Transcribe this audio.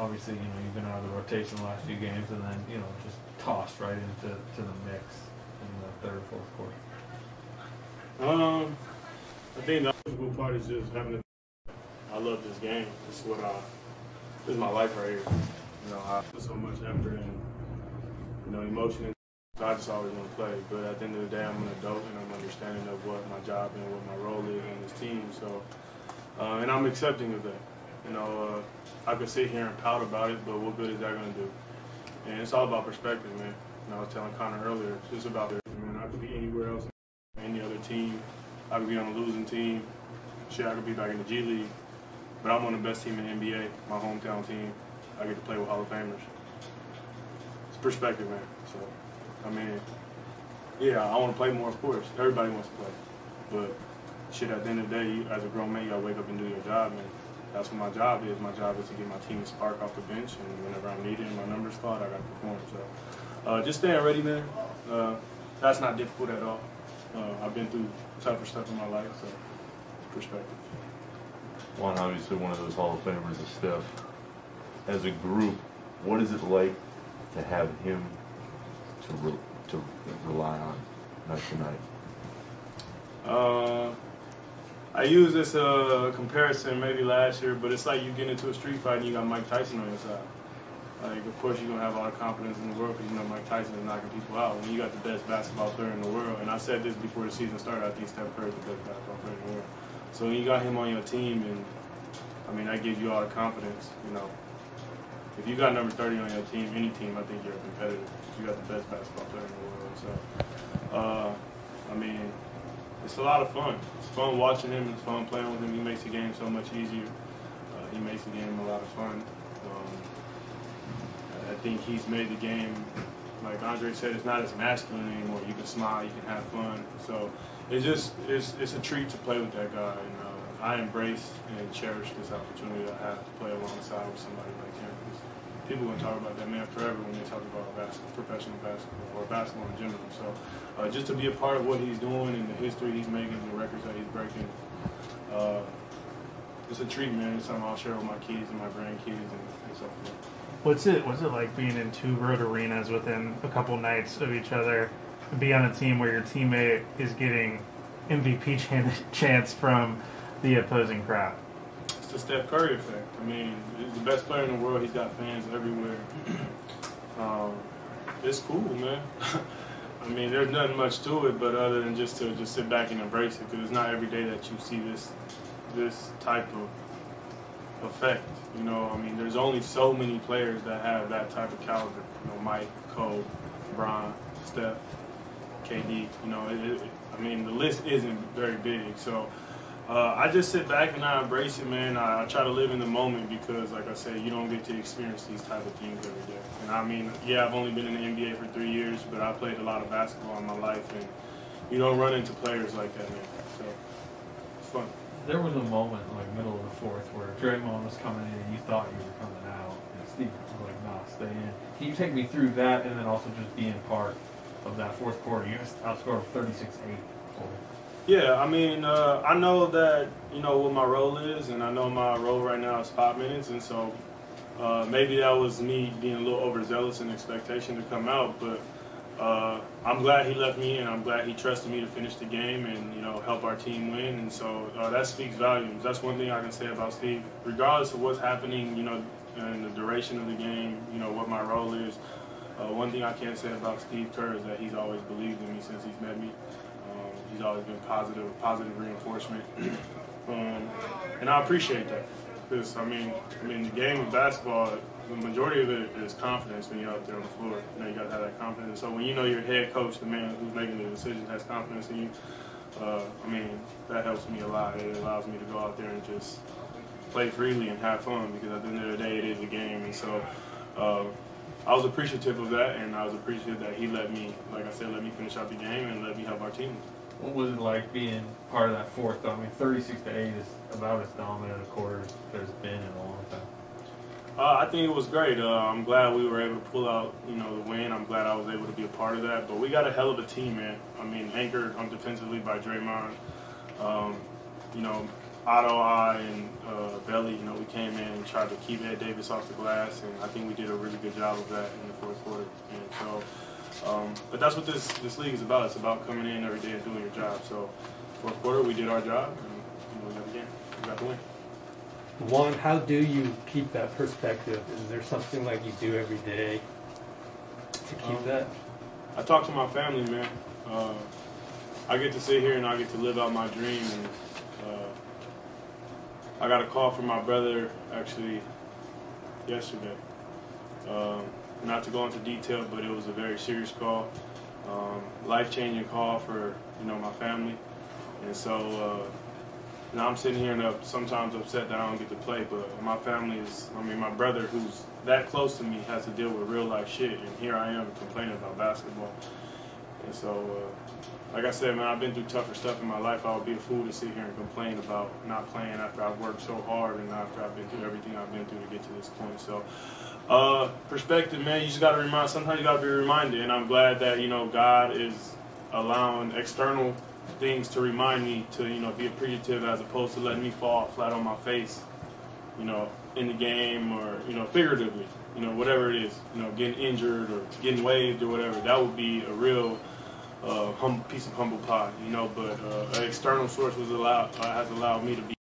obviously, you've been out of the rotation the last few games, and then, just tossed right into the mix in the third, fourth quarter? I think the cool part is just having I love this game. This is my life right here. I put so much effort and, emotion in. I just always want to play. But at the end of the day, I'm an adult and I'm understanding of what my job and what my role is on this team. So, and I'm accepting of that. I could sit here and pout about it, but what good is that going to do? And it's all about perspective, man. I was telling Connor earlier, it's just about it. I could be anywhere else, any other team. I could be on a losing team. Shit, I could be back in the G League. But I'm on the best team in the NBA, my hometown team. I get to play with Hall of Famers. It's perspective, man. So, yeah, I want to play more, of course. Everybody wants to play. But, shit, at the end of the day, as a grown man, you got to wake up and do your job, man. That's what my job is. My job is to get my team a spark off the bench, and whenever I'm needed and my numbers spot, I got to perform. So, just staying ready, man. That's not difficult at all. I've been through tougher stuff in my life, so perspective. Juan, obviously one of those Hall of Famers is Steph. As a group, what is it like to have him to rely on night to night? I use this comparison maybe last year, but it's like you get into a street fight and you got Mike Tyson on your side. Like, of course, you're going to have all the confidence in the world because Mike Tyson is knocking people out. And you got the best basketball player in the world. And I said this before the season started, I think Steph Curry is the best basketball player in the world. So when you got him on your team, and that gives you all the confidence, If you got number 30 on your team, any team, I think you're a competitor. You got the best basketball player in the world. So, it's a lot of fun. It's fun watching him. It's fun playing with him. He makes the game so much easier. He makes the game a lot of fun. I think he's made the game, like Andre said, it's not as masculine anymore. You can smile, you can have fun. So it's a treat to play with that guy. And I embrace and cherish this opportunity I have to play alongside with somebody like him. People are going to talk about that man forever when they talk about professional basketball or basketball in general. So just to be a part of what he's doing and the history he's making, the records that he's breaking, it's a treat, man. It's something I'll share with my kids and my grandkids and so forth. What's it like being in two road arenas within a couple nights of each other, and be on a team where your teammate is getting MVP chants from the opposing crowd? It's the Steph Curry effect. He's the best player in the world. He's got fans everywhere. It's cool, man. There's nothing much to it, but other than just to sit back and embrace it, because it's not every day that you see this type of effect. There's only so many players that have that type of caliber. Mike, Cole, LeBron, Steph, KD. The list isn't very big. So I just sit back and I embrace it, man. I try to live in the moment because, like I said, you don't get to experience these type of things every day. And I've only been in the NBA for 3 years, but I played a lot of basketball in my life, and you don't run into players like that, man. So it's fun. There was a moment, middle of the fourth, where Draymond was coming in and you thought you were coming out, and Steve was like, "Nah, stay in." Can you take me through that, and then also just being part of that fourth quarter? You outscored 36-8. Yeah, I know that what my role is, and I know my role right now is 5 minutes, and so maybe that was me being a little overzealous in expectation to come out, but I'm glad he left me in. I'm glad he trusted me to finish the game and help our team win, and so that speaks volumes. That's one thing I can say about Steve, regardless of what's happening, in the duration of the game, what my role is. One thing I can say about Steve Kerr is that he's always believed in me since he's met me. He's always been positive reinforcement, and I appreciate that. Because the game of basketball, the majority of it is confidence when you're out there on the floor. You got to have that confidence. So when your head coach, the man who's making the decision, has confidence in you, that helps me a lot. It allows me to go out there and just play freely and have fun. Because at the end of the day, it is a game, and so. I was appreciative of that, and I was appreciative that he let me, like I said, let me finish out the game and let me help our team. What was it like being part of that fourth? 36-8 is about as dominant a quarter as there's been in a long time. I think it was great. I'm glad we were able to pull out, the win. I'm glad I was able to be a part of that. But we got a hell of a team, man. Anchored defensively by Draymond. Otto, I, and Belly, you know, we came in and tried to keep Ed Davis off the glass, and I think we did a really good job of that in the fourth quarter. And so, but that's what this league is about. It's about coming in every day and doing your job. So, fourth quarter, we did our job, and we got the game. We got the win. Juan, how do you keep that perspective? Is there something like you do every day to keep that? I talk to my family, man. I get to sit here and I get to live out my dream. And I got a call from my brother actually yesterday. Not to go into detail, but it was a very serious call, life-changing call for my family. And so now I'm sitting here and sometimes upset that I don't get to play. But my family my brother, who's that close to me, has to deal with real life shit, and here I am complaining about basketball. And so, like I said, man, I've been through tougher stuff in my life. I would be a fool to sit here and complain about not playing after I've worked so hard and after I've been through everything I've been through to get to this point. So, perspective, man, you just got to remind. Sometimes you got to be reminded, and I'm glad that God is allowing external things to remind me to be appreciative as opposed to letting me fall flat on my face, in the game or figuratively, whatever it is, getting injured or getting waived or whatever. That would be a real piece of humble pie, but an external source has allowed me to be